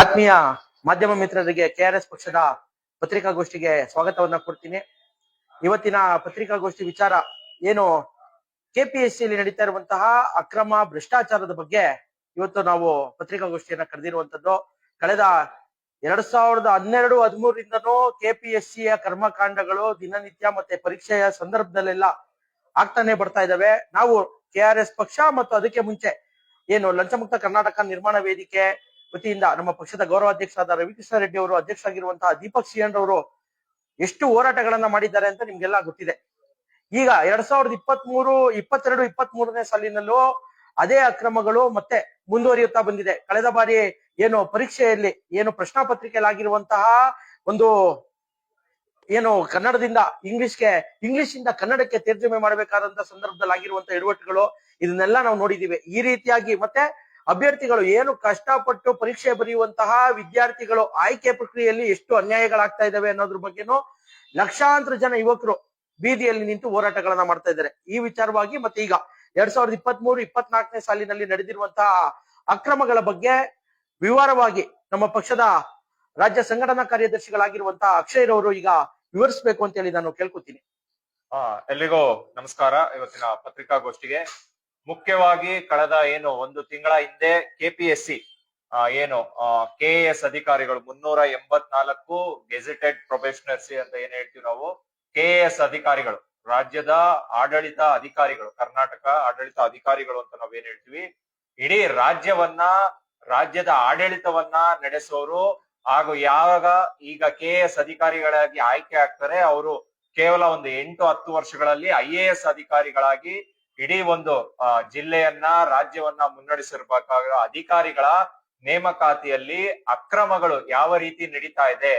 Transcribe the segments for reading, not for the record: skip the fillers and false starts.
ಆತ್ಮೀಯ ಮಾಧ್ಯಮ ಮಿತ್ರರಿಗೆ ಕೆಆರ್ಎಸ್ ಪಕ್ಷದ ಪತ್ರಿಕಾಗೋಷ್ಠಿಗೆ ಸ್ವಾಗತವನ್ನ ಕೊಡ್ತೀನಿ. ಇವತ್ತಿನ ಪತ್ರಿಕಾಗೋಷ್ಠಿ ವಿಚಾರ ಏನು, ಕೆಪಿಎಸ್ಸಿಯಲ್ಲಿ ನಡೀತಾ ಇರುವಂತಹ ಅಕ್ರಮ ಭ್ರಷ್ಟಾಚಾರದ ಬಗ್ಗೆ ಇವತ್ತು ನಾವು ಪತ್ರಿಕಾಗೋಷ್ಠಿಯನ್ನ ಕರೆದಿರುವಂತದ್ದು. ಕಳೆದ 2012-13ರಿಂದನೂ ಕೆಪಿಎಸ್ಸಿಯ ಕರ್ಮಕಾಂಡಗಳು ದಿನನಿತ್ಯ ಮತ್ತೆ ಪರೀಕ್ಷೆಯ ಸಂದರ್ಭದಲ್ಲೆಲ್ಲ ಆಗ್ತಾನೆ ಬರ್ತಾ ಇದಾವೆ. ನಾವು ಕೆಆರ್ಎಸ್ ಪಕ್ಷ ಮತ್ತು ಅದಕ್ಕೆ ಮುಂಚೆ ಏನು ಲಂಚಮುಕ್ತ ಕರ್ನಾಟಕ ನಿರ್ಮಾಣ ವೇದಿಕೆ ವತಿಯಿಂದ ನಮ್ಮ ಪಕ್ಷದ ಗೌರವಾಧ್ಯಕ್ಷರಾದ ರವಿಕೃಷ್ಣ ರೆಡ್ಡಿ ಅವರು ಅಧ್ಯಕ್ಷರಾಗಿರುವಂತಹ ದೀಪಕ್ ಸಿಎನ್ ಅವರು ಎಷ್ಟು ಹೋರಾಟಗಳನ್ನ ಮಾಡಿದ್ದಾರೆ ಅಂತ ನಿಮ್ಗೆಲ್ಲ ಗೊತ್ತಿದೆ. ಈಗ 2022-23ನೇ ಸಾಲಿನಲ್ಲೂ ಅದೇ ಅಕ್ರಮಗಳು ಮತ್ತೆ ಮುಂದುವರಿಯುತ್ತಾ ಬಂದಿದೆ. ಕಳೆದ ಬಾರಿ ಏನು ಪರೀಕ್ಷೆಯಲ್ಲಿ ಏನು ಪ್ರಶ್ನಾ ಪತ್ರಿಕೆಯಲ್ಲಿ ಆಗಿರುವಂತಹ ಒಂದು ಏನು ಕನ್ನಡದಿಂದ ಇಂಗ್ಲಿಷ್ ಇಂದ ಕನ್ನಡಕ್ಕೆ ತರ್ಜುಮೆ ಮಾಡಬೇಕಾದಂತ ಸಂದರ್ಭದಲ್ಲಿ ಆಗಿರುವಂತಹ ಎಡವಟ್ಟುಗಳು, ಇದನ್ನೆಲ್ಲ ನಾವು ನೋಡಿದೀವಿ. ಈ ರೀತಿಯಾಗಿ ಮತ್ತೆ ಅಭ್ಯರ್ಥಿಗಳು ಏನು ಕಷ್ಟಪಟ್ಟು ಪರೀಕ್ಷೆ ಬರೆಯುವಂತಹ ವಿದ್ಯಾರ್ಥಿಗಳು ಆಯ್ಕೆ ಪ್ರಕ್ರಿಯೆಯಲ್ಲಿ ಎಷ್ಟು ಅನ್ಯಾಯಗಳಾಗ್ತಾ ಇದಾವೆ ಅನ್ನೋದ್ರ ಬಗ್ಗೆನೂ ಲಕ್ಷಾಂತರ ಜನ ಯುವಕರು ಬೀದಿಯಲ್ಲಿ ನಿಂತು ಹೋರಾಟಗಳನ್ನ ಮಾಡ್ತಾ ಇದ್ದಾರೆ. ಈ ವಿಚಾರವಾಗಿ ಮತ್ತೆ ಈಗ 2023-24ನೇ ಸಾಲಿನಲ್ಲಿ ನಡೆದಿರುವಂತಹ ಅಕ್ರಮಗಳ ಬಗ್ಗೆ ವಿವರವಾಗಿ ನಮ್ಮ ಪಕ್ಷದ ರಾಜ್ಯ ಸಂಘಟನಾ ಕಾರ್ಯದರ್ಶಿಗಳಾಗಿರುವಂತಹ ಅಕ್ಷಯ್ ಈಗ ವಿವರಿಸಬೇಕು ಅಂತ ಹೇಳಿ ನಾನು ಕೇಳ್ಕೊತೀನಿ. ಎಲ್ಲಿಗೂ ನಮಸ್ಕಾರ. ಇವತ್ತಿನ ಪತ್ರಿಕಾಗೋಷ್ಠಿಗೆ ಮುಖ್ಯವಾಗಿ ಕಳೆದ ಒಂದು ತಿಂಗಳ ಹಿಂದೆ ಕೆಪಿಎಸ್ಸಿ ಏನು ಕೆಎಎಸ್ ಅಧಿಕಾರಿಗಳು 384 ಗೆಜೆಟೆಡ್ ಪ್ರೊಬೇಷನರ್ಸ್ ಅಂತ ಏನ್ ಹೇಳ್ತೀವಿ ನಾವು, ಕೆಎಎಸ್ ಅಧಿಕಾರಿಗಳು, ರಾಜ್ಯದ ಆಡಳಿತ ಅಧಿಕಾರಿಗಳು, ಕರ್ನಾಟಕ ಆಡಳಿತ ಅಧಿಕಾರಿಗಳು ಅಂತ ನಾವೇನ್ ಹೇಳ್ತೀವಿ, ಇಡೀ ರಾಜ್ಯದ ಆಡಳಿತವನ್ನ ನಡೆಸೋರು ಹಾಗೂ ಯಾವಾಗ ಈಗ ಕೆಎಎಸ್ ಅಧಿಕಾರಿಗಳಾಗಿ ಆಯ್ಕೆ ಆಗ್ತಾರೆ ಅವರು ಕೇವಲ 8-10 ವರ್ಷಗಳಲ್ಲಿ IAS ಅಧಿಕಾರಿಗಳಾಗಿ ಇಡೀ ಜಿಲ್ಲೆಯನ್ನ ರಾಜ್ಯವನ್ನ ಮುನ್ನಡೆಸಿರ್ಬೇಕಾದ ಅಧಿಕಾರಿಗಳ ನೇಮಕಾತಿಯಲ್ಲಿ ಅಕ್ರಮಗಳು ಯಾವ ರೀತಿ ನಡೀತಾ ಇದೆ,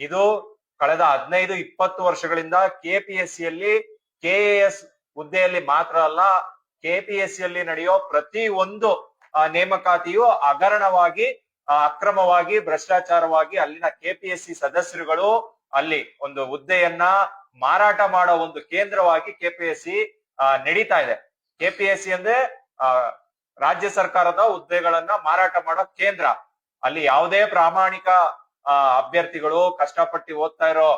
ಇದು ಕಳೆದ 15-20 ವರ್ಷಗಳಿಂದ ಕೆಪಿಎಸ್ಸಿಯಲ್ಲಿ ಕೆಎಎಸ್ ಹುದ್ದೆಯಲ್ಲಿ ಮಾತ್ರ ಅಲ್ಲ, ಕೆಪಿಎಸ್ಸಿಯಲ್ಲಿ ನಡೆಯೋ ಪ್ರತಿ ಒಂದು ನೇಮಕಾತಿಯು ಹಗರಣವಾಗಿ, ಅಕ್ರಮವಾಗಿ, ಭ್ರಷ್ಟಾಚಾರವಾಗಿ ಅಲ್ಲಿನ ಕೆಪಿಎಸ್ಸಿ ಸದಸ್ಯರುಗಳು ಅಲ್ಲಿ ಒಂದು ಹುದ್ದೆಯನ್ನ ಮಾರಾಟ ಮಾಡೋ ಒಂದು ಕೇಂದ್ರವಾಗಿ ಕೆಪಿಎಸ್ಸಿ ನಡೀತಾ ಇದೆ. ಕೆಪಿಎಸ್ಸಿ ಅಂದ್ರೆ ರಾಜ್ಯ ಸರ್ಕಾರದ ಹುದ್ದೆಗಳನ್ನ ಮಾರಾಟ ಮಾಡೋ ಕೇಂದ್ರ. ಅಲ್ಲಿ ಯಾವುದೇ ಪ್ರಾಮಾಣಿಕ ಅಭ್ಯರ್ಥಿಗಳು, ಕಷ್ಟಪಟ್ಟು ಓದ್ತಾ ಇರೋ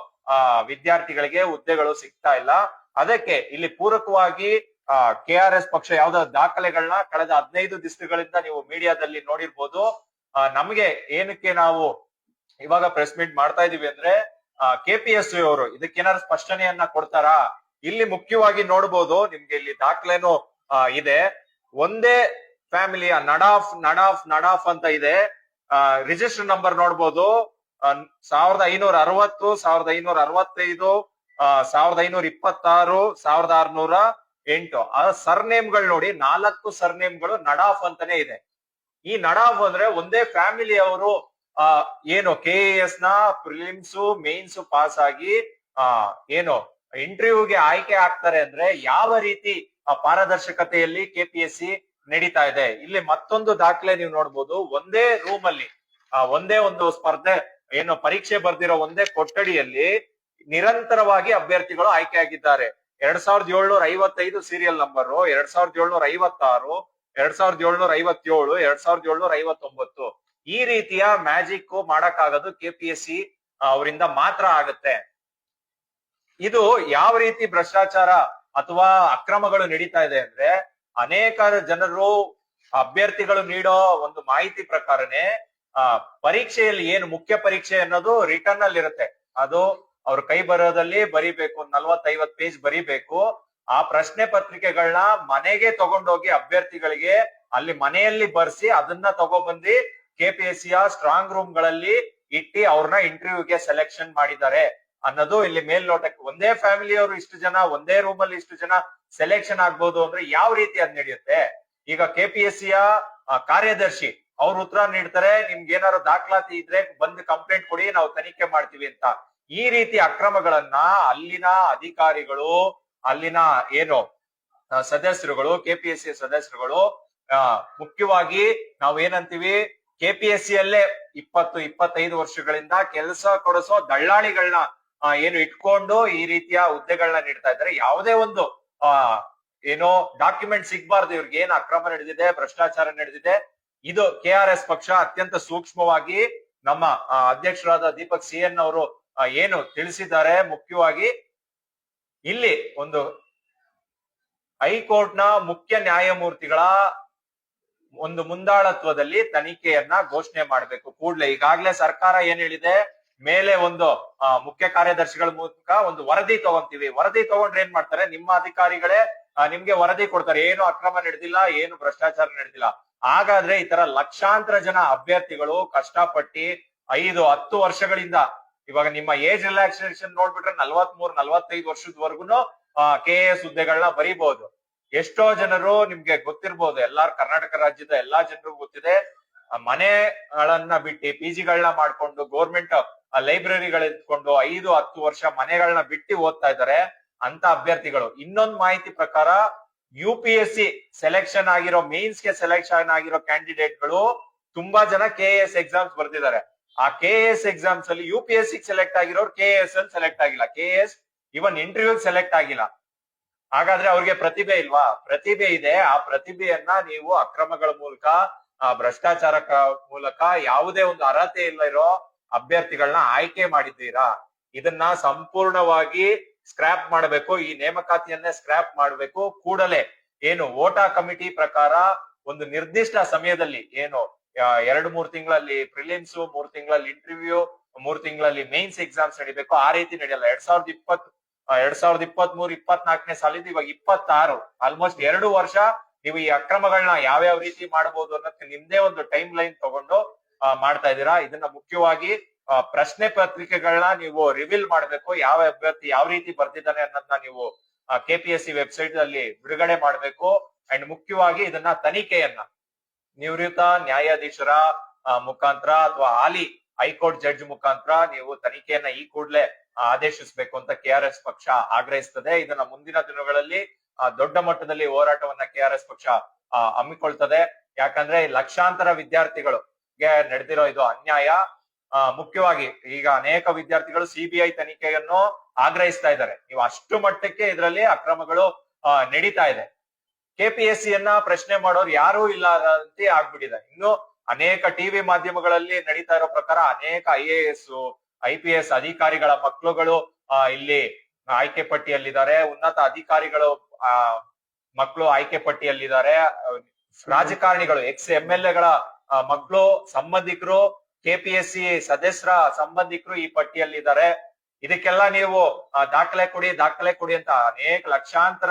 ವಿದ್ಯಾರ್ಥಿಗಳಿಗೆ ಹುದ್ದೆಗಳು ಸಿಗ್ತಾ ಇಲ್ಲ. ಅದಕ್ಕೆ ಇಲ್ಲಿ ಪೂರಕವಾಗಿ ಕೆಆರ್ಎಸ್ ಪಕ್ಷ ಯಾವ್ದಾದ್ರು ದಾಖಲೆಗಳನ್ನ ಕಳೆದ 15 ದಿವಸಗಳಿಂದ ನೀವು ಮೀಡಿಯಾದಲ್ಲಿ ನೋಡಿರ್ಬೋದು. ನಮ್ಗೆ ಏನಕ್ಕೆ ನಾವು ಇವಾಗ ಪ್ರೆಸ್ ಮೀಟ್ ಮಾಡ್ತಾ ಇದೀವಿ ಅಂದ್ರೆ, ಕೆಪಿಎಸ್ಸಿ ಅವರು ಇದಕ್ಕೇನಾದ್ರು ಸ್ಪಷ್ಟನೆಯನ್ನ ಕೊಡ್ತಾರಾ? ಇಲ್ಲಿ ಮುಖ್ಯವಾಗಿ ನೋಡ್ಬೋದು, ನಿಮ್ಗೆ ಇಲ್ಲಿ ದಾಖಲೆನೂ ಇದೆ. ಒಂದೇ ಫ್ಯಾಮಿಲಿಯ ನಡಾಫ್ ಅಂತ ಇದೆ. ರಿಜಿಸ್ಟರ್ ನಂಬರ್ ನೋಡ್ಬೋದು, 1560, 1565, 1526, 1608. ಆ ಸರ್ನೇಮ್ಗಳು ನೋಡಿ, 4 ಸರ್ನೇಮ್ಗಳು ನಡಾಫ್ ಅಂತಾನೆ ಇದೆ. ಈ ನಡಾಫ್ ಅಂದ್ರೆ ಒಂದೇ ಫ್ಯಾಮಿಲಿಯವರು ಏನು ಕೆಎಎಸ್ ನ ಪ್ರಿಲಿಮ್ಸ್ ಮೇನ್ಸ್ ಪಾಸ್ ಆಗಿ ಇಂಟರ್ವ್ಯೂಗೆ ಆಯ್ಕೆ ಆಗ್ತಾರೆ ಅಂದ್ರೆ ಯಾವ ರೀತಿ ಪಾರದರ್ಶಕತೆಯಲ್ಲಿ ಕೆಪಿಎಸ್ಸಿ ನಡೀತಾ ಇದೆ. ಇಲ್ಲಿ ಮತ್ತೊಂದು ದಾಖಲೆ ನೀವು ನೋಡ್ಬೋದು, ಒಂದೇ ರೂಮ್ ಅಲ್ಲಿ ಒಂದೇ ಒಂದು ಸ್ಪರ್ಧೆ ಪರೀಕ್ಷೆ ಬರ್ದಿರೋ ಒಂದೇ ಕೊಠಡಿಯಲ್ಲಿ ನಿರಂತರವಾಗಿ ಅಭ್ಯರ್ಥಿಗಳು ಆಯ್ಕೆ ಆಗಿದ್ದಾರೆ. 2755 ಸೀರಿಯಲ್ ನಂಬರ್, 2756, 2757, 2759. ಈ ರೀತಿಯ ಮ್ಯಾಜಿಕ್ ಮಾಡಕ್ಕಾಗೋದು ಕೆಪಿಎಸ್ಸಿ ಅವರಿಂದ ಮಾತ್ರ ಆಗತ್ತೆ. ಇದು ಯಾವ ರೀತಿ ಭ್ರಷ್ಟಾಚಾರ ಅಥವಾ ಅಕ್ರಮಗಳು ನಡೀತಾ ಇದೆ ಅಂದ್ರೆ, ಅನೇಕ ಜನರು ಅಭ್ಯರ್ಥಿಗಳು ನೀಡೋ ಒಂದು ಮಾಹಿತಿ ಪ್ರಕಾರನೇ ಪರೀಕ್ಷೆಯಲ್ಲಿ ಏನು ಮುಖ್ಯ ಪರೀಕ್ಷೆ ಅನ್ನೋದು ರಿಟರ್ನ್ ಅಲ್ಲಿ ಇರುತ್ತೆ. ಅದು ಅವ್ರ ಕೈ ಬರೋದಲ್ಲಿ ಬರಿಬೇಕು, 40-50 ಪೇಜ್ ಬರಿಬೇಕು. ಆ ಪ್ರಶ್ನೆ ಪತ್ರಿಕೆಗಳನ್ನ ಮನೆಗೆ ತಗೊಂಡೋಗಿ ಅಭ್ಯರ್ಥಿಗಳಿಗೆ ಅಲ್ಲಿ ಮನೆಯಲ್ಲಿ ಬರ್ಸಿ ಅದನ್ನ ತಗೊಬಂದು ಕೆಪಿಎಸ್ಸಿಯ ಸ್ಟ್ರಾಂಗ್ ರೂಮ್ ಗಳಲ್ಲಿ ಇಟ್ಟಿ ಅವ್ರನ್ನ ಇಂಟರ್ವ್ಯೂಗೆ ಸೆಲೆಕ್ಷನ್ ಮಾಡಿದ್ದಾರೆ ಅನ್ನೋದು ಇಲ್ಲಿ ಮೇಲ್ನೋಟಕ್ಕೆ. ಒಂದೇ ಫ್ಯಾಮಿಲಿಯವರು ಇಷ್ಟು ಜನ ಒಂದೇ ರೂಮ್ ಅಲ್ಲಿ ಇಷ್ಟು ಜನ ಸೆಲೆಕ್ಷನ್ ಆಗ್ಬೋದು ಅಂದ್ರೆ ಯಾವ ರೀತಿ ಅದ್ ನಡೆಯುತ್ತೆ? ಈಗ ಕೆಪಿಎಸ್ಸಿಯ ಕಾರ್ಯದರ್ಶಿ ಅವ್ರ ಉತ್ತರ ನೀಡ್ತಾರೆ, ನಿಮ್ಗೆ ಏನಾದ್ರು ದಾಖಲಾತಿ ಇದ್ರೆ ಬಂದು ಕಂಪ್ಲೇಂಟ್ ಕೊಡಿ, ನಾವು ತನಿಖೆ ಮಾಡ್ತೀವಿ ಅಂತ. ಈ ರೀತಿ ಅಕ್ರಮಗಳನ್ನ ಅಲ್ಲಿನ ಅಧಿಕಾರಿಗಳು, ಅಲ್ಲಿನ ಸದಸ್ಯರುಗಳು, ಕೆಪಿಎಸ್ಸಿ ಸದಸ್ಯರುಗಳು, ಮುಖ್ಯವಾಗಿ ನಾವ್ ಏನಂತೀವಿ, ಕೆಪಿಎಸ್ಸಿಯಲ್ಲೇ 20-25 ವರ್ಷಗಳಿಂದ ಕೆಲಸ ಕೊಡಿಸೋ ದಳ್ಳಾಳಿಗಳನ್ನ ಇಟ್ಕೊಂಡು ಈ ರೀತಿಯ ಹುದ್ದೆಗಳನ್ನ ನೀಡ್ತಾ ಇದ್ದಾರೆ. ಯಾವುದೇ ಒಂದು ಡಾಕ್ಯುಮೆಂಟ್ ಸಿಗ್ಬಾರ್ದು ಇವ್ರಿಗೆ ಏನ್ ಅಕ್ರಮ ನಡೆದಿದೆ, ಭ್ರಷ್ಟಾಚಾರ ನಡೆದಿದೆ. ಇದು KRS ಪಕ್ಷ ಅತ್ಯಂತ ಸೂಕ್ಷ್ಮವಾಗಿ ನಮ್ಮ ಅಧ್ಯಕ್ಷರಾದ ದೀಪಕ್ CN ಅವರು ಏನು ತಿಳಿಸಿದ್ದಾರೆ. ಮುಖ್ಯವಾಗಿ ಇಲ್ಲಿ ಒಂದು ಹೈಕೋರ್ಟ್ ನ ಮುಖ್ಯ ನ್ಯಾಯಮೂರ್ತಿಗಳ ಒಂದು ಮುಂದಾಳತ್ವದಲ್ಲಿ ತನಿಖೆಯನ್ನ ಘೋಷಣೆ ಮಾಡ್ಬೇಕು ಕೂಡ್ಲೆ. ಈಗಾಗ್ಲೇ ಸರ್ಕಾರ ಏನ್ ಹೇಳಿದೆ, ಮೇಲೆ ಒಂದು ಮುಖ್ಯ ಕಾರ್ಯದರ್ಶಿಗಳ ಮೂಲಕ ಒಂದು ವರದಿ ತಗೊಂತೀವಿ. ವರದಿ ತಗೊಂಡ್ರೆ ಏನ್ ಮಾಡ್ತಾರೆ, ನಿಮ್ಮ ಅಧಿಕಾರಿಗಳೇ ನಿಮ್ಗೆ ವರದಿ ಕೊಡ್ತಾರೆ, ಏನು ಅಕ್ರಮ ನಡೆದಿಲ್ಲ, ಏನು ಭ್ರಷ್ಟಾಚಾರ ನಡೆದಿಲ್ಲ. ಹಾಗಾದ್ರೆ ಈ ತರ ಲಕ್ಷಾಂತರ ಜನ ಅಭ್ಯರ್ಥಿಗಳು ಕಷ್ಟಪಟ್ಟಿ 5-10 ವರ್ಷಗಳಿಂದ, ಇವಾಗ ನಿಮ್ಮ ಏಜ್ ರಿಲ್ಯಾಕ್ಸೇಷನ್ ನೋಡ್ಬಿಟ್ರೆ 43-45 ವರ್ಷದವರೆಗೂ KAS ಹುದ್ದೆಗಳನ್ನ ಬರೀಬಹುದು. ಎಷ್ಟೋ ಜನರು ನಿಮ್ಗೆ ಗೊತ್ತಿರ್ಬೋದು, ಎಲ್ಲಾರು ಕರ್ನಾಟಕ ರಾಜ್ಯದ ಎಲ್ಲಾ ಜನರಿಗೂ ಗೊತ್ತಿದೆ, ಮನೆಗಳನ್ನ ಬಿಟ್ಟು PGಗಳನ್ನ ಮಾಡ್ಕೊಂಡು ಗೌರ್ಮೆಂಟ್ ಲೈಬ್ರರಿಗಳು ಇಟ್ಕೊಂಡು 5-10 ವರ್ಷ ಮನೆಗಳನ್ನ ಬಿಟ್ಟು ಓದ್ತಾ ಇದ್ದಾರೆ ಅಂತ ಅಭ್ಯರ್ಥಿಗಳು. ಇನ್ನೊಂದು ಮಾಹಿತಿ ಪ್ರಕಾರ UPSC ಸೆಲೆಕ್ಷನ್ ಆಗಿರೋ, ಮೇನ್ಸ್ ಗೆ ಸೆಲೆಕ್ಷನ್ ಆಗಿರೋ ಕ್ಯಾಂಡಿಡೇಟ್ಗಳು ತುಂಬಾ ಜನ KAS ಎಕ್ಸಾಮ್ಸ್ ಬರ್ದಿದ್ದಾರೆ. ಆ KAS ಎಕ್ಸಾಮ್ಸ್ ಅಲ್ಲಿ UPSC ಸೆಲೆಕ್ಟ್ ಆಗಿರೋರು KAS ಅಲ್ಲಿ ಸೆಲೆಕ್ಟ್ ಆಗಿಲ್ಲ, KAS ಇವನ್ ಇಂಟರ್ವ್ಯೂ ಸೆಲೆಕ್ಟ್ ಆಗಿಲ್ಲ. ಹಾಗಾದ್ರೆ ಅವ್ರಿಗೆ ಪ್ರತಿಭೆ ಇಲ್ವಾ? ಪ್ರತಿಭೆ ಇದೆ. ಆ ಪ್ರತಿಭೆಯನ್ನ ನೀವು ಅಕ್ರಮಗಳ ಮೂಲಕ, ಭ್ರಷ್ಟಾಚಾರ ಮೂಲಕ, ಯಾವುದೇ ಒಂದು ಅರ್ಹತೆ ಇಲ್ಲ ಇರೋ ಅಭ್ಯರ್ಥಿಗಳನ್ನ ಆಯ್ಕೆ ಮಾಡಿದ್ದೀರಾ. ಇದನ್ನ ಸಂಪೂರ್ಣವಾಗಿ ಸ್ಕ್ರಾಪ್ ಮಾಡಬೇಕು. ಈ ನೇಮಕಾತಿಯನ್ನೇ ಸ್ಕ್ರಾಪ್ ಮಾಡಬೇಕು ಕೂಡಲೇ. ಏನು ಓಟಾ ಕಮಿಟಿ ಪ್ರಕಾರ ಒಂದು ನಿರ್ದಿಷ್ಟ ಸಮಯದಲ್ಲಿ, ಏನು 2-3 ತಿಂಗಳಲ್ಲಿ ಪ್ರಿಲಿಮ್ಸ್, 3 ತಿಂಗಳಲ್ಲಿ ಇಂಟರ್ವ್ಯೂ, 3 ತಿಂಗಳಲ್ಲಿ ಮೇನ್ಸ್ ಎಕ್ಸಾಮ್ಸ್ ನಡಿಬೇಕು. ಆ ರೀತಿ ನಡೆಯಲ್ಲ. 2023-24ನೇ ಸಾಲಿದ್ದು ಇವಾಗ 26, ಆಲ್ಮೋಸ್ಟ್ 2 ವರ್ಷ ನೀವು ಈ ಅಕ್ರಮಗಳನ್ನ ಯಾವ್ಯಾವ ರೀತಿ ಮಾಡಬಹುದು ಅನ್ನೋದಕ್ಕೆ ನಿಮ್ದೇ ಒಂದು ಟೈಮ್ ಲೈನ್ ತಗೊಂಡು ಮಾಡ್ತಾ ಇದ್ದೀರಾ. ಇದನ್ನ ಮುಖ್ಯವಾಗಿ ಪ್ರಶ್ನೆ ಪತ್ರಿಕೆಗಳನ್ನ ನೀವು ರಿವೀಲ್ ಮಾಡ್ಬೇಕು. ಯಾವ ಅಭ್ಯರ್ಥಿ ಯಾವ ರೀತಿ ಬರ್ತಿದ್ದಾನೆ ಅನ್ನೋದನ್ನ ನೀವು KPSC ವೆಬ್ಸೈಟ್ ಅಲ್ಲಿ ಬಿಡುಗಡೆ ಮಾಡ್ಬೇಕು. ಅಂಡ್ ಮುಖ್ಯವಾಗಿ ಇದನ್ನ ತನಿಖೆಯನ್ನ ನಿವೃತ್ತ ನ್ಯಾಯಾಧೀಶರ ಮುಖಾಂತರ ಅಥವಾ ಹಾಲಿ ಹೈಕೋರ್ಟ್ ಜಡ್ಜ್ ಮುಖಾಂತರ ನೀವು ತನಿಖೆಯನ್ನ ಈ ಕೂಡಲೇ ಆದೇಶಿಸಬೇಕು ಅಂತ KRS ಪಕ್ಷ ಆಗ್ರಹಿಸ್ತದೆ. ಇದನ್ನ ಮುಂದಿನ ದಿನಗಳಲ್ಲಿ ದೊಡ್ಡ ಮಟ್ಟದಲ್ಲಿ ಹೋರಾಟವನ್ನ KRS ಪಕ್ಷ ಹಮ್ಮಿಕೊಳ್ತದೆ. ಯಾಕಂದ್ರೆ ಲಕ್ಷಾಂತರ ವಿದ್ಯಾರ್ಥಿಗಳಿಗೆ ನಡೆದಿರೋ ಇದು ಅನ್ಯಾಯ. ಮುಖ್ಯವಾಗಿ ಈಗ ಅನೇಕ ವಿದ್ಯಾರ್ಥಿಗಳು CBI ತನಿಖೆಯನ್ನು ಆಗ್ರಹಿಸ್ತಾ ಇದ್ದಾರೆ. ನೀವು ಅಷ್ಟು ಮಟ್ಟಕ್ಕೆ ಇದರಲ್ಲಿ ಅಕ್ರಮಗಳು ನಡೀತಾ ಇದೆ. KPSC ಯನ್ನ ಪ್ರಶ್ನೆ ಮಾಡೋರು ಯಾರೂ ಇಲ್ಲ ಅಂತ ಆಗ್ಬಿಟ್ಟಿದೆ. ಇನ್ನು ಅನೇಕ ಟಿವಿ ಮಾಧ್ಯಮಗಳಲ್ಲಿ ನಡೀತಾ ಇರೋ ಪ್ರಕಾರ ಅನೇಕ IAS, IPS ಅಧಿಕಾರಿಗಳ ಮಕ್ಕಳುಗಳು ಇಲ್ಲಿ ಆಯ್ಕೆ ಪಟ್ಟಿಯಲ್ಲಿದ್ದಾರೆ. ಉನ್ನತ ಅಧಿಕಾರಿಗಳು ಮಕ್ಕಳು ಆಯ್ಕೆ ಪಟ್ಟಿಯಲ್ಲಿದ್ದಾರೆ. ರಾಜಕಾರಣಿಗಳು, ex-MLAಗಳ ಮಕ್ಕಳು, ಸಂಬಂಧಿಕರು, KPSC ಸದಸ್ಯರ ಸಂಬಂಧಿಕರು ಈ ಪಟ್ಟಿಯಲ್ಲಿದ್ದಾರೆ. ಇದಕ್ಕೆಲ್ಲ ನೀವು ದಾಖಲೆ ಕೊಡಿ ಅಂತ ಅನೇಕ ಲಕ್ಷಾಂತರ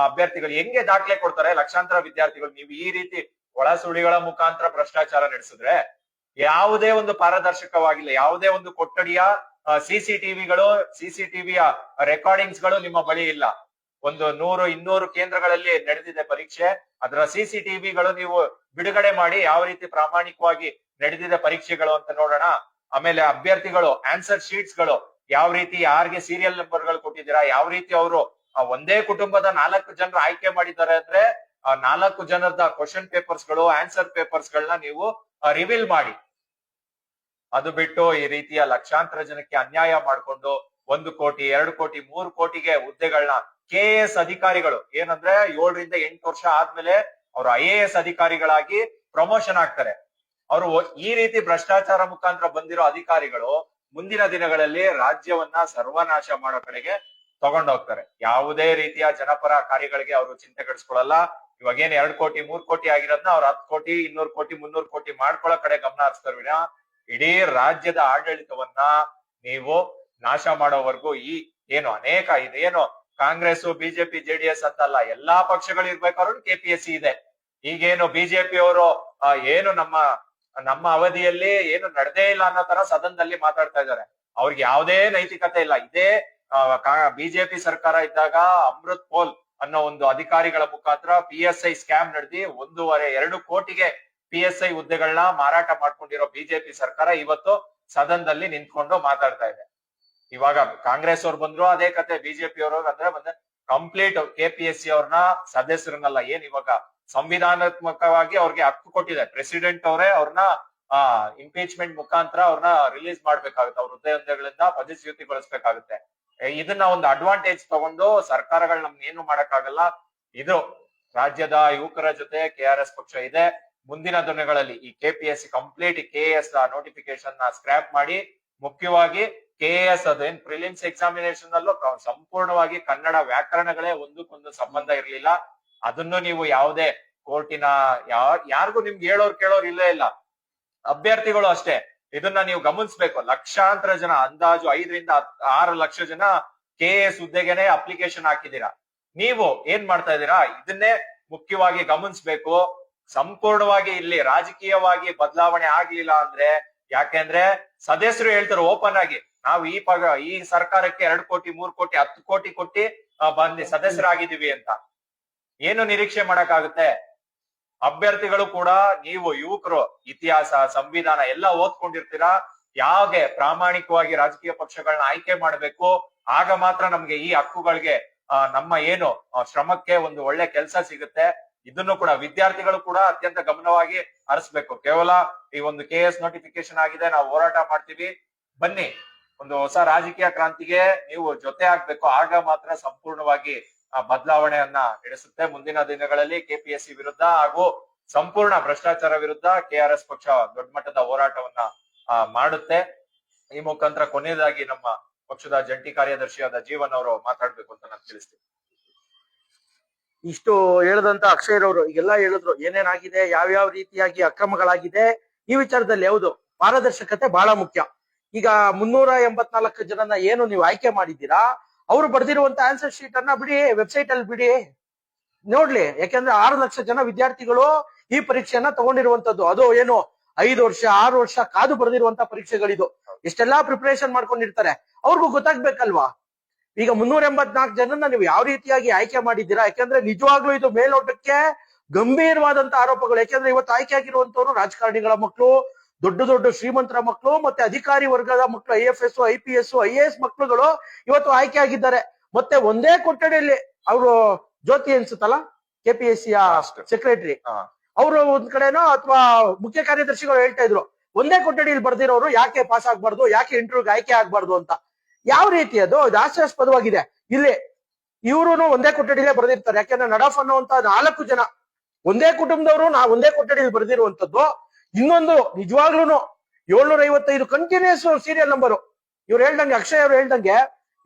ಅಭ್ಯರ್ಥಿಗಳು ಹೆಂಗೆ ದಾಖಲೆ ಕೊಡ್ತಾರೆ? ಲಕ್ಷಾಂತರ ವಿದ್ಯಾರ್ಥಿಗಳು. ನೀವು ಈ ರೀತಿ ಒಳ ಸುಳಿಗಳ ಮುಖಾಂತರ ಭ್ರಷ್ಟಾಚಾರ ನಡೆಸಿದ್ರೆ ಯಾವುದೇ ಒಂದು ಪಾರದರ್ಶಕವಾಗಿಲ್ಲ. ಯಾವುದೇ ಒಂದು ಕೊಠಡಿಯ CCTVಯ ರೆಕಾರ್ಡಿಂಗ್ಸ್ ಗಳು ನಿಮ್ಮ ಬಳಿ ಇಲ್ಲ. ಒಂದು 100-200 ಕೇಂದ್ರಗಳಲ್ಲಿ ನಡೆದಿದೆ ಪರೀಕ್ಷೆ. ಅದರ CCTVಗಳು ನೀವು ಬಿಡುಗಡೆ ಮಾಡಿ ಯಾವ ರೀತಿ ಪ್ರಾಮಾಣಿಕವಾಗಿ ನಡೆದಿದೆ ಪರೀಕ್ಷೆಗಳು ಅಂತ ನೋಡೋಣ. ಆಮೇಲೆ ಅಭ್ಯರ್ಥಿಗಳು ಆನ್ಸರ್ ಶೀಟ್ಸ್ ಗಳು ಯಾವ ರೀತಿ, ಯಾರಿಗೆ ಸೀರಿಯಲ್ ನಂಬರ್ ಗಳು ಕೊಟ್ಟಿದ್ದೀರಾ, ಯಾವ ರೀತಿ ಅವರು ಒಂದೇ ಕುಟುಂಬದ 4 ಜನರು ಆಯ್ಕೆ ಮಾಡಿದ್ದಾರೆ ಅಂದ್ರೆ 4 ಜನರದ ಕ್ವಶನ್ ಪೇಪರ್ಸ್ ಗಳು, ಆನ್ಸರ್ ಪೇಪರ್ಸ್ ಗಳನ್ನ ನೀವು ರಿವೀಲ್ ಮಾಡಿ. ಅದು ಬಿಟ್ಟು ಈ ರೀತಿಯ ಲಕ್ಷಾಂತರ ಜನಕ್ಕೆ ಅನ್ಯಾಯ ಮಾಡ್ಕೊಂಡು 1 ಕೋಟಿ, 2 ಕೋಟಿ, 3 ಕೋಟಿಗೆ ಹುದ್ದೆಗಳನ್ನ KAS ಅಧಿಕಾರಿಗಳು ಏನಂದ್ರೆ 7-8 ವರ್ಷ ಆದ್ಮೇಲೆ ಅವರು IAS ಅಧಿಕಾರಿಗಳಾಗಿ ಪ್ರಮೋಷನ್ ಆಗ್ತಾರೆ. ಅವರು ಈ ರೀತಿ ಭ್ರಷ್ಟಾಚಾರ ಮುಖಾಂತರ ಬಂದಿರೋ ಅಧಿಕಾರಿಗಳು ಮುಂದಿನ ದಿನಗಳಲ್ಲಿ ರಾಜ್ಯವನ್ನ ಸರ್ವನಾಶ ಮಾಡೋ ಕಡೆಗೆ ತಗೊಂಡೋಗ್ತಾರೆ. ಯಾವುದೇ ರೀತಿಯ ಜನಪರ ಕಾರ್ಯಗಳಿಗೆ ಅವರು ಚಿಂತೆ ಕಡಿಸ್ಕೊಳ್ಳಲ್ಲ. ಇವಾಗೇನ್ 2 ಕೋಟಿ 3 ಕೋಟಿ ಆಗಿರೋದ್ನ ಅವ್ರು 10 ಕೋಟಿ 200 ಕೋಟಿ 300 ಕೋಟಿ ಮಾಡ್ಕೊಳ್ಳೋ ಕಡೆ ಗಮನ ಹರಿಸ್ತಾರೆ ವಿನ ಇಡೀ ರಾಜ್ಯದ ಆಡಳಿತವನ್ನ ನೀವು ನಾಶ ಮಾಡೋವರೆಗೂ ಈ ಏನು ಅನೇಕ ಇದೇನು ಕಾಂಗ್ರೆಸ್, BJP, JDS ಅಂತಲ್ಲ, ಎಲ್ಲಾ ಪಕ್ಷಗಳು ಇರ್ಬೇಕಾದ್ರೂ KPSC ಇದೆ. ಈಗೇನು BJP ಅವರು ಏನು ನಮ್ಮ ಅವಧಿಯಲ್ಲಿ ಏನು ನಡೆದೇ ಇಲ್ಲ ಅನ್ನೋ ತರ ಸದನದಲ್ಲಿ ಮಾತಾಡ್ತಾ ಇದ್ದಾರೆ. ಅವ್ರಿಗೆ ಯಾವುದೇ ನೈತಿಕತೆ ಇಲ್ಲ. ಇದೇ BJP ಸರ್ಕಾರ ಇದ್ದಾಗ ಅಮೃತ್ ಪೋಲ್ ಅನ್ನೋ ಒಂದು ಅಧಿಕಾರಿಗಳ ಮುಖಾಂತರ PSI ಸ್ಕ್ಯಾಮ್ ನಡೆದಿ 1.5-2 ಕೋಟಿಗೆ PSI ಹುದ್ದೆಗಳನ್ನ ಮಾರಾಟ ಮಾಡ್ಕೊಂಡಿರೋ BJP ಸರ್ಕಾರ ಇವತ್ತು ಸದನದಲ್ಲಿ ನಿಂತ್ಕೊಂಡು ಮಾತಾಡ್ತಾ ಇದೆ. ಇವಾಗ ಕಾಂಗ್ರೆಸ್ ಅವ್ರು ಬಂದ್ರು ಅದೇ ಕತೆ, BJP ಅವರು ಬಂದ್ರೆ ಕಂಪ್ಲೀಟ್ KPSC ಅವ್ರನ್ನ ಸದಸ್ಯರನ್ನೆಲ್ಲ ಏನ್ ಇವಾಗ ಸಂವಿಧಾನಾತ್ಮಕವಾಗಿ ಅವ್ರಿಗೆ ಹಕ್ಕು ಕೊಟ್ಟಿದೆ. ಪ್ರೆಸಿಡೆಂಟ್ ಅವರೇ ಅವ್ರನ್ನ ಇಂಪೀಚ್ಮೆಂಟ್ ಮುಖಾಂತರ ಅವ್ರನ್ನ ರಿಲೀಸ್ ಮಾಡ್ಬೇಕಾಗುತ್ತೆ. ಅವ್ರ ಹುದ್ದೆಗಳಿಂದ ಪದಚ್ಯುತಿಗೊಳಿಸ್ಬೇಕಾಗುತ್ತೆ. ಇದನ್ನ ಒಂದು ಅಡ್ವಾಂಟೇಜ್ ತಗೊಂಡು ಸರ್ಕಾರಗಳು ನಮ್ಗೆ ಏನು ಮಾಡಕ್ಕಾಗಲ್ಲ. ಇದು ರಾಜ್ಯದ ಯುವಕರ ಜೊತೆ KRS ಪಕ್ಷ ಇದೆ. ಮುಂದಿನ ದಿನಗಳಲ್ಲಿ ಈ KPSC ಕಂಪ್ಲೀಟ್ KS ನೋಟಿಫಿಕೇಶನ್ ನ ಸ್ಕ್ರಾಪ್ ಮಾಡಿ ಮುಖ್ಯವಾಗಿ KS ಅದೇನ್ ಪ್ರಿಲಿಮ್ಸ್ ಎಕ್ಸಾಮಿನೇಷನ್ ಅಲ್ಲೂ ಸಂಪೂರ್ಣವಾಗಿ ಕನ್ನಡ ವ್ಯಾಕರಣಗಳೇ ಒಂದಕ್ಕೊಂದು ಸಂಬಂಧ ಇರ್ಲಿಲ್ಲ. ಅದನ್ನು ನೀವು ಯಾವುದೇ ಕೋರ್ಟಿನ ಯಾರಿಗೂ ನಿಮ್ಗೆ ಹೇಳೋರ್ ಕೇಳೋರ್ ಇಲ್ಲೇ ಇಲ್ಲ. ಅಭ್ಯರ್ಥಿಗಳು ಅಷ್ಟೇ ಇದನ್ನ ನೀವು ಗಮನಿಸ್ಬೇಕು. ಲಕ್ಷಾಂತರ ಜನ, ಅಂದಾಜು 5 ರಿಂದ 6 ಲಕ್ಷ ಜನ KS ಹುದ್ದೆಗೆನೆ ಅಪ್ಲಿಕೇಶನ್ ಹಾಕಿದೀರಾ. ನೀವು ಏನ್ ಮಾಡ್ತಾ ಇದ್ದೀರಾ ಇದನ್ನೇ ಮುಖ್ಯವಾಗಿ ಗಮನಿಸ್ಬೇಕು. ಸಂಪೂರ್ಣವಾಗಿ ಇಲ್ಲಿ ರಾಜಕೀಯವಾಗಿ ಬದಲಾವಣೆ ಆಗ್ಲಿಲ್ಲ ಅಂದ್ರೆ, ಯಾಕೆಂದ್ರೆ ಸದಸ್ಯರು ಹೇಳ್ತಾರೆ ಓಪನ್ ಆಗಿ, ನಾವು ಈ ಸರ್ಕಾರಕ್ಕೆ 2 ಕೋಟಿ 3 ಕೋಟಿ 10 ಕೋಟಿ ಕೊಟ್ಟಿ ಬಂದು ಸದಸ್ಯರಾಗಿದ್ದೀವಿ ಅಂತ. ಏನು ನಿರೀಕ್ಷೆ ಮಾಡಕ್ಕಾಗುತ್ತೆ? ಅಭ್ಯರ್ಥಿಗಳು ಕೂಡ ನೀವು ಯುವಕರು ಇತಿಹಾಸ, ಸಂವಿಧಾನ ಎಲ್ಲ ಓದ್ಕೊಂಡಿರ್ತೀರಾ. ಯಾಕೆ ಪ್ರಾಮಾಣಿಕವಾಗಿ ರಾಜಕೀಯ ಪಕ್ಷಗಳನ್ನ ಆಯ್ಕೆ ಮಾಡ್ಬೇಕು, ಆಗ ಮಾತ್ರ ನಮ್ಗೆ ಈ ಹಕ್ಕುಗಳಿಗೆ ನಮ್ಮ ಏನು ಶ್ರಮಕ್ಕೆ ಒಂದು ಒಳ್ಳೆ ಕೆಲಸ ಸಿಗುತ್ತೆ. ಇದನ್ನು ಕೂಡ ವಿದ್ಯಾರ್ಥಿಗಳು ಕೂಡ ಅತ್ಯಂತ ಗಮನವಾಗಿ ಹರಿಸ್ಬೇಕು. ಕೇವಲ ಈ ಒಂದು KS ನೋಟಿಫಿಕೇಶನ್ ಆಗಿದೆ, ನಾವು ಹೋರಾಟ ಮಾಡ್ತೀವಿ, ಬನ್ನಿ ಒಂದು ಹೊಸ ರಾಜಕೀಯ ಕ್ರಾಂತಿಗೆ ನೀವು ಜೊತೆ ಆಗ್ಬೇಕು. ಆಗ ಮಾತ್ರ ಸಂಪೂರ್ಣವಾಗಿ ಬದಲಾವಣೆಯನ್ನ ನಡೆಸುತ್ತೆ. ಮುಂದಿನ ದಿನಗಳಲ್ಲಿ KPSC ವಿರುದ್ಧ ಹಾಗೂ ಸಂಪೂರ್ಣ ಭ್ರಷ್ಟಾಚಾರ ವಿರುದ್ಧ KRS ಪಕ್ಷ ದೊಡ್ಡ ಮಟ್ಟದ ಹೋರಾಟವನ್ನ ಮಾಡುತ್ತೆ. ಈ ಮುಖಾಂತರ ಕೊನೆಯದಾಗಿ ನಮ್ಮ ಪಕ್ಷದ ಜಂಟಿ ಕಾರ್ಯದರ್ಶಿಯಾದ ಜೀವನ್ ಅವರು ಮಾತಾಡ್ಬೇಕು ಅಂತ ನಾನು ತಿಳಿಸ್ತೀನಿ. ಇಷ್ಟು ಹೇಳದಂತ ಅಕ್ಷಯ್ ಅವರು ಈಗೆಲ್ಲ ಹೇಳಿದ್ರು ಏನೇನಾಗಿದೆ, ಯಾವ್ಯಾವ ರೀತಿಯಾಗಿ ಅಕ್ರಮಗಳಾಗಿದೆ. ಈ ವಿಚಾರದಲ್ಲಿ ಯಾವುದು ಪಾರದರ್ಶಕತೆ ಬಹಳ ಮುಖ್ಯ. ಈಗ 384 ಜನನ ಏನು ನೀವು ಆಯ್ಕೆ ಮಾಡಿದ್ದೀರಾ, ಅವ್ರು ಬರ್ದಿರುವಂತ ಆನ್ಸರ್ ಶೀಟ್ ಅನ್ನ ಬಿಡಿ, ವೆಬ್ಸೈಟ್ ಅಲ್ಲಿ ಬಿಡಿ, ನೋಡ್ಲಿ. ಯಾಕಂದ್ರೆ 6 ಲಕ್ಷ ಜನ ವಿದ್ಯಾರ್ಥಿಗಳು ಈ ಪರೀಕ್ಷೆಯನ್ನ ತಗೊಂಡಿರುವಂತದ್ದು. ಅದು ಏನು 5 ವರ್ಷ 6 ವರ್ಷ ಕಾದು ಬರ್ದಿರುವಂತ ಪರೀಕ್ಷೆಗಳಿದು. ಎಷ್ಟೆಲ್ಲಾ ಪ್ರಿಪರೇಷನ್ ಮಾಡ್ಕೊಂಡಿರ್ತಾರೆ, ಅವ್ರಿಗೂ ಗೊತ್ತಾಗ್ಬೇಕಲ್ವಾ. ಈಗ 384 ಜನನ್ನ ನೀವು ಯಾವ ರೀತಿಯಾಗಿ ಆಯ್ಕೆ ಮಾಡಿದ್ದೀರಾ? ಯಾಕಂದ್ರೆ ನಿಜವಾಗ್ಲೂ ಇದು ಮೇಲ್ನೋಟಕ್ಕೆ ಗಂಭೀರವಾದಂತ ಆರೋಪಗಳು. ಯಾಕಂದ್ರೆ ಇವತ್ತು ಆಯ್ಕೆ ಆಗಿರುವಂತವ್ರು ರಾಜಕಾರಣಿಗಳ ಮಕ್ಕಳು, ದೊಡ್ಡ ದೊಡ್ಡ ಶ್ರೀಮಂತರ ಮಕ್ಕಳು, ಮತ್ತೆ ಅಧಿಕಾರಿ ವರ್ಗದ ಮಕ್ಕಳು, IFS IPS IAS ಮಕ್ಕಳುಗಳು ಇವತ್ತು ಆಯ್ಕೆ ಆಗಿದ್ದಾರೆ. ಮತ್ತೆ ಒಂದೇ ಕೊಠಡಿಯಲ್ಲಿ ಅವರು ಜ್ಯೋತಿ ಅನ್ಸುತ್ತಲ್ಲ KPSC ಸೆಕ್ರೆಟರಿ, ಅವರು ಒಂದ್ ಕಡೆನೋ ಅಥವಾ ಮುಖ್ಯ ಕಾರ್ಯದರ್ಶಿಗಳು ಹೇಳ್ತಾ ಇದ್ರು, ಒಂದೇ ಕೊಠಡಿಯಲ್ಲಿ ಬರ್ದಿರೋರು ಯಾಕೆ ಪಾಸ್ ಆಗ್ಬಾರ್ದು, ಯಾಕೆ ಇಂಟರ್ವ್ಯೂಗೆ ಆಯ್ಕೆ ಆಗ್ಬಾರ್ದು ಅಂತ. ಯಾವ ರೀತಿ ಅದು ಹಾಸ್ಯಾಸ್ಪದವಾಗಿದೆ. ಇಲ್ಲಿ ಇವ್ರು ಒಂದೇ ಕೊಠಡಿಲೇ ಬರ್ದಿರ್ತಾರೆ. ಯಾಕಂದ್ರೆ ನಡಾಫ್ ಅನ್ನುವಂತ 4 ಜನ ಒಂದೇ ಕುಟುಂಬದವರು ಒಂದೇ ಕೊಠಡಿಯಲ್ಲಿ ಬರ್ದಿರುವಂತದ್ದು. ಇನ್ನೊಂದು ನಿಜವಾಗ್ಲೂ 755 ಕಂಟಿನ್ಯೂಸ್ ಸೀರಿಯಲ್ ನಂಬರ್. ಇವ್ರು ಹೇಳ್ದಂಗೆ, ಅಕ್ಷಯ್ ಅವರು ಹೇಳ್ದಂಗೆ,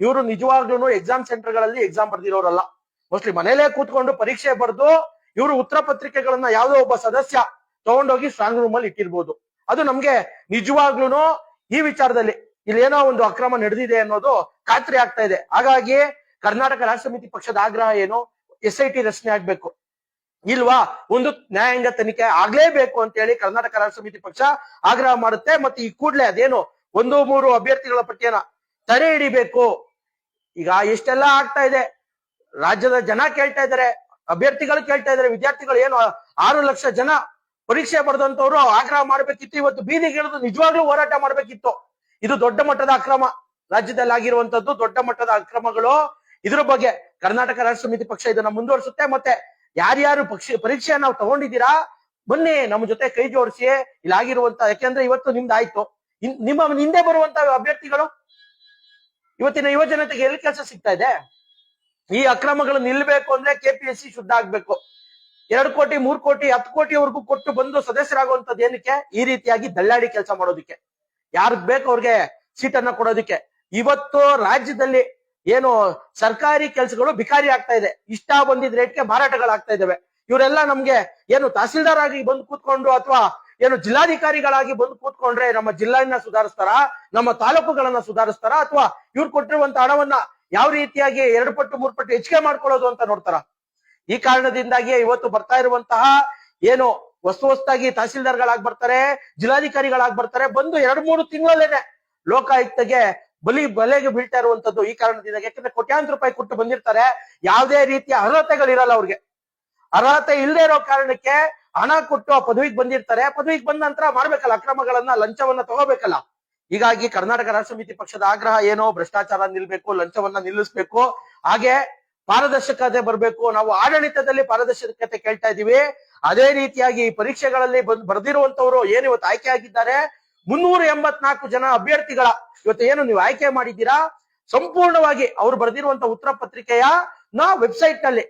ಇವರು ನಿಜವಾಗ್ಲೂ ಎಕ್ಸಾಮ್ ಸೆಂಟರ್ ಗಳಲ್ಲಿ ಎಕ್ಸಾಮ್ ಬರ್ದಿರೋರಲ್ಲ. ಮೋಸ್ಟ್ಲಿ ಮನೇಲೆ ಕೂತ್ಕೊಂಡು ಪರೀಕ್ಷೆ ಬರೆದು ಇವರು ಉತ್ತರ ಪತ್ರಿಕೆಗಳನ್ನ ಯಾವ್ದೋ ಒಬ್ಬ ಸದಸ್ಯ ತಗೊಂಡೋಗಿ ಸ್ಟ್ರಾಂಗ್ ರೂಮ್ ಅಲ್ಲಿ ಇಟ್ಟಿರ್ಬೋದು. ಅದು ನಮ್ಗೆ ನಿಜವಾಗ್ಲೂ ಈ ವಿಚಾರದಲ್ಲಿ ಇಲ್ಲಿ ಏನೋ ಒಂದು ಅಕ್ರಮ ನಡೆದಿದೆ ಅನ್ನೋದು ಖಾತ್ರಿ ಆಗ್ತಾ ಇದೆ. ಹಾಗಾಗಿ ಕರ್ನಾಟಕ ರಾಷ್ಟ್ರ ಸಮಿತಿ ಪಕ್ಷದ ಆಗ್ರಹ ಏನು, SIT ರಚನೆ ಆಗ್ಬೇಕು ಇಲ್ವಾ, ಒಂದು ನ್ಯಾಯಾಂಗ ತನಿಖೆ ಆಗ್ಲೇಬೇಕು ಅಂತ ಹೇಳಿ ಕರ್ನಾಟಕ ರಾಷ್ಟ್ರ ಸಮಿತಿ ಪಕ್ಷ ಆಗ್ರಹ ಮಾಡುತ್ತೆ. ಮತ್ತೆ ಈ ಕೂಡಲೇ ಅದೇನು 1-3 ಅಭ್ಯರ್ಥಿಗಳ ಪಟ್ಟಿಯನ್ನ ತಡೆ ಹಿಡಿಬೇಕು. ಈಗ ಎಷ್ಟೆಲ್ಲಾ ಆಗ್ತಾ ಇದೆ, ರಾಜ್ಯದ ಜನ ಕೇಳ್ತಾ ಇದ್ದಾರೆ, ಅಭ್ಯರ್ಥಿಗಳು ಕೇಳ್ತಾ ಇದ್ದಾರೆ, ವಿದ್ಯಾರ್ಥಿಗಳು ಏನು 6 ಲಕ್ಷ ಜನ ಪರೀಕ್ಷೆ ಬರೆದಂತವ್ರು ಆಗ್ರಹ ಮಾಡ್ಬೇಕಿತ್ತು. ಇವತ್ತು ಬೀದಿಗೆ ಇಳಿದು ನಿಜವಾಗ್ಲೂ ಹೋರಾಟ ಮಾಡ್ಬೇಕಿತ್ತು. ಇದು ದೊಡ್ಡ ಮಟ್ಟದ ಅಕ್ರಮ, ರಾಜ್ಯದಲ್ಲಿ ಆಗಿರುವಂತದ್ದು ದೊಡ್ಡ ಮಟ್ಟದ ಅಕ್ರಮಗಳು. ಇದ್ರ ಬಗ್ಗೆ ಕರ್ನಾಟಕ ರಾಷ್ಟ್ರ ಸಮಿತಿ ಪಕ್ಷ ಇದನ್ನ ಮುಂದುವರಿಸುತ್ತೆ. ಮತ್ತೆ ಯಾರ್ಯಾರು ಪರೀಕ್ಷೆ ನಾವು ತಗೊಂಡಿದ್ದೀರಾ, ಬನ್ನಿ ನಮ್ಮ ಜೊತೆ ಕೈ ಜೋಡಿಸಿ ಇಲ್ಲಿ ಆಗಿರುವಂತ, ಯಾಕೆಂದ್ರೆ ಇವತ್ತು ನಿಮ್ದು ಆಯ್ತು, ನಿಮ್ಮ ಹಿಂದೆ ಬರುವಂತ ಅಭ್ಯರ್ಥಿಗಳು ಇವತ್ತಿನ ಯುವ ಜನತೆಗೆ ಎಲ್ಲಿ ಕೆಲಸ ಸಿಗ್ತಾ ಇದೆ? ಈ ಅಕ್ರಮಗಳು ನಿಲ್ಬೇಕು ಅಂದ್ರೆ KPSC ಶುದ್ಧ ಆಗ್ಬೇಕು. 2 ಕೋಟಿ 3 ಕೋಟಿ 10 ಕೋಟಿವರೆಗೂ ಕೊಟ್ಟು ಬಂದು ಸದಸ್ಯರಾಗುವಂತದ್ದು ಏನಕ್ಕೆ? ಈ ರೀತಿಯಾಗಿ ದಳ್ಳಾಳಿ ಕೆಲಸ ಮಾಡೋದಿಕ್ಕೆ, ಯಾರಿಗ್ ಬೇಕು ಅವ್ರಿಗೆ ಸೀಟನ್ನ ಕೊಡೋದಿಕ್ಕೆ. ಇವತ್ತು ರಾಜ್ಯದಲ್ಲಿ ಏನು ಸರ್ಕಾರಿ ಕೆಲಸಗಳು ಬಿಕಾರಿ ಆಗ್ತಾ ಇದೆ. ಇಷ್ಟ ಬಂದಿದ್ ರೇಟ್ಗೆ ಮಾರಾಟಗಳಾಗ್ತಾ ಇದಾವೆ. ಇವರೆಲ್ಲ ನಮ್ಗೆ ಏನು ತಹಸೀಲ್ದಾರ್ ಆಗಿ ಬಂದು ಕೂತ್ಕೊಂಡು ಅಥವಾ ಏನು ಜಿಲ್ಲಾಧಿಕಾರಿಗಳಾಗಿ ಬಂದು ಕೂತ್ಕೊಂಡ್ರೆ ನಮ್ಮ ಜಿಲ್ಲೆಯನ್ನ ಸುಧಾರಿಸ್ತಾರ, ನಮ್ಮ ತಾಲೂಕುಗಳನ್ನ ಸುಧಾರಿಸ್ತಾರ, ಅಥವಾ ಇವ್ರು ಕೊಟ್ಟಿರುವಂತ ಹಣವನ್ನ ಯಾವ ರೀತಿಯಾಗಿ 2 ಪಟ್ಟು 3 ಪಟ್ಟು ಹೆಚ್ಚಿಗೆ ಮಾಡ್ಕೊಳ್ಳೋದು ಅಂತ ನೋಡ್ತಾರ. ಈ ಕಾರಣದಿಂದಾಗಿ ಇವತ್ತು ಬರ್ತಾ ಇರುವಂತಹ ಏನು ಹೊಸದಾಗಿ ತಹಸೀಲ್ದಾರ್ಗಳಾಗಿ ಬರ್ತಾರೆ, ಜಿಲ್ಲಾಧಿಕಾರಿಗಳಾಗಿ ಬರ್ತಾರೆ, ಬಂದು 2-3 ತಿಂಗಳಲ್ಲೇನೆ ಲೋಕಾಯುಕ್ತಗೆ ಬಲೆಗೆ ಬೀಳ್ತಾ ಇರುವಂತದ್ದು ಈ ಕಾರಣದಿಂದ. ಯಾಕಂದ್ರೆ ಕೋಟ್ಯಾಂತರ ರೂಪಾಯಿ ಕೊಟ್ಟು ಬಂದಿರ್ತಾರೆ, ಯಾವುದೇ ರೀತಿಯ ಅರ್ಹತೆಗಳಿರಲ್ಲ ಅವ್ರಿಗೆ. ಅರ್ಹತೆ ಇಲ್ಲದೆ ಇರೋ ಕಾರಣಕ್ಕೆ ಹಣ ಕೊಟ್ಟು ಆ ಪದವಿಗೆ ಬಂದಿರ್ತಾರೆ. ಪದವಿಗೆ ಬಂದ ನಂತರ ಮಾಡ್ಬೇಕಲ್ಲ ಅಕ್ರಮಗಳನ್ನ, ಲಂಚವನ್ನ ತಗೋಬೇಕಲ್ಲ. ಹೀಗಾಗಿ ಕರ್ನಾಟಕ ರಾಷ್ಟ್ರ ಸಮಿತಿ ಪಕ್ಷದ ಆಗ್ರಹ ಏನೋ ಭ್ರಷ್ಟಾಚಾರ ನಿಲ್ಬೇಕು, ಲಂಚವನ್ನ ನಿಲ್ಲಿಸ್ಬೇಕು, ಹಾಗೆ ಪಾರದರ್ಶಕತೆ ಬರ್ಬೇಕು. ನಾವು ಆಡಳಿತದಲ್ಲಿ ಪಾರದರ್ಶಕತೆ ಕೇಳ್ತಾ ಇದೀವಿ. ಅದೇ ರೀತಿಯಾಗಿ ಪರೀಕ್ಷೆಗಳಲ್ಲಿ ಬರ್ದಿರುವಂತವ್ರು ಏನು ಇವತ್ತು ಆಯ್ಕೆ ಆಗಿದ್ದಾರೆ, 384 ಜನ ಅಭ್ಯರ್ಥಿಗಳ ಇವತ್ತು ಏನು ನೀವು ಆಯ್ಕೆ ಮಾಡಿದ್ದೀರಾ, ಸಂಪೂರ್ಣವಾಗಿ ಅವ್ರು ಬರ್ದಿರುವಂತ ಉತ್ತರ ಪತ್ರಿಕೆಯ ವೆಬ್ಸೈಟ್ ನಲ್ಲಿ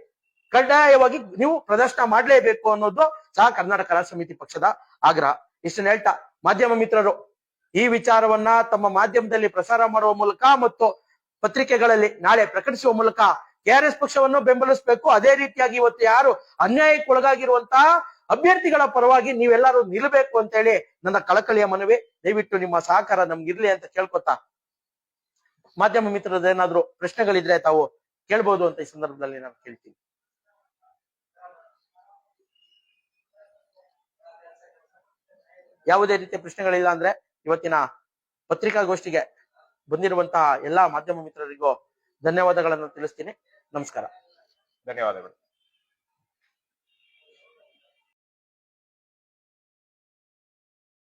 ಕಡ್ಡಾಯವಾಗಿ ನೀವು ಪ್ರದರ್ಶನ ಮಾಡ್ಲೇಬೇಕು ಅನ್ನೋದು ಸಹ ಕರ್ನಾಟಕ ರಾಷ್ಟ್ರ ಸಮಿತಿ ಪಕ್ಷದ ಆಗ್ರಹ. ಇಷ್ಟನ್ನ ಹೇಳ್ತಾ ಮಾಧ್ಯಮ ಮಿತ್ರರು ಈ ವಿಚಾರವನ್ನ ತಮ್ಮ ಮಾಧ್ಯಮದಲ್ಲಿ ಪ್ರಸಾರ ಮಾಡುವ ಮೂಲಕ ಮತ್ತು ಪತ್ರಿಕೆಗಳಲ್ಲಿ ನಾಳೆ ಪ್ರಕಟಿಸುವ ಮೂಲಕ ಕೆಆರ್ಎಸ್ ಪಕ್ಷವನ್ನು ಬೆಂಬಲಿಸಬೇಕು. ಅದೇ ರೀತಿಯಾಗಿ ಇವತ್ತು ಯಾರು ಅನ್ಯಾಯಕ್ಕೆ ಒಳಗಾಗಿರುವಂತಹ ಅಭ್ಯರ್ಥಿಗಳ ಪರವಾಗಿ ನೀವೆಲ್ಲರೂ ನಿಲ್ಲಬೇಕು ಅಂತ ಹೇಳಿ ನನ್ನ ಕಳಕಳಿಯ ಮನವಿ. ದಯವಿಟ್ಟು ನಿಮ್ಮ ಸಹಕಾರ ನಮ್ಗಿರ್ಲಿ ಅಂತ ಕೇಳ್ಕೊತಾ ಮಾಧ್ಯಮ ಮಿತ್ರರದ ಏನಾದ್ರು ಪ್ರಶ್ನೆಗಳಿದ್ರೆ ತಾವು ಕೇಳ್ಬೋದು ಅಂತ ಈ ಸಂದರ್ಭದಲ್ಲಿ ನಾನು ಕೇಳ್ತೀನಿ. ಯಾವುದೇ ರೀತಿಯ ಪ್ರಶ್ನೆಗಳಿಲ್ಲ ಅಂದ್ರೆ ಇವತ್ತಿನ ಪತ್ರಿಕಾಗೋಷ್ಠಿಗೆ ಬಂದಿರುವಂತಹ ಎಲ್ಲಾ ಮಾಧ್ಯಮ ಮಿತ್ರರಿಗೂ ಧನ್ಯವಾದಗಳನ್ನು ತಿಳಿಸ್ತೀನಿ. ನಮಸ್ಕಾರ. ಧನ್ಯವಾದಗಳು.